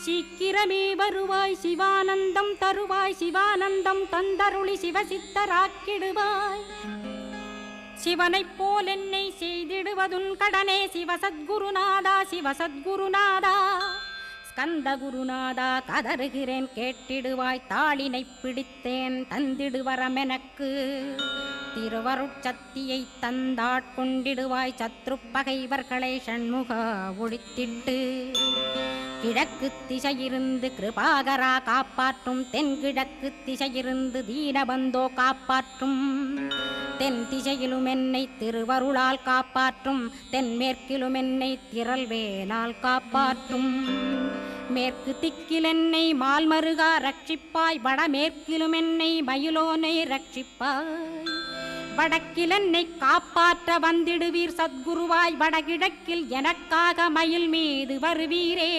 சீக்கிரமே வருவாய் சிவானந்தம் தருவாய் சிவானந்தம் தந்தருளி சிவசித்தராக்கிடுவாய் சிவனைப் போல் என்னை செய்திடுவதுன் கடனே சிவசத்குருநாதா சிவசத்குருநாதா ஸ்கந்த குருநாதா கதறுகிறேன் கேட்டிடுவாய் தாளினை பிடித்தேன் தந்திடுவரமெனக்கு திருவருட்சத்தியை தந்தாட்கொண்டிடுவாய் சத்ரு பகைவர்களை ஷண்முக ஒழித்திட்டு கிழக்கு திசையிருந்து கிருபாகரா காப்பாற்றும் தென்கிழக்கு திசையிருந்து தீனபந்தோ காப்பாற்றும் தென் திசையிலும் என்னை திருவருளால் காப்பாற்றும் தென்மேற்கிலும் என்னை திரள்வேலால் காப்பாற்றும் மேற்கு திக்கில் என்னை மால்மருகா ரட்சிப்பாய் வடமேற்கிலும் என்னை மயிலோனை ரட்சிப்பாய் வடக்கில் என்னை காப்பாற்ற வந்திடுவீர் சத்குருவாய் வடகிழக்கில் எனக்காக மயில் மீது வருவீரே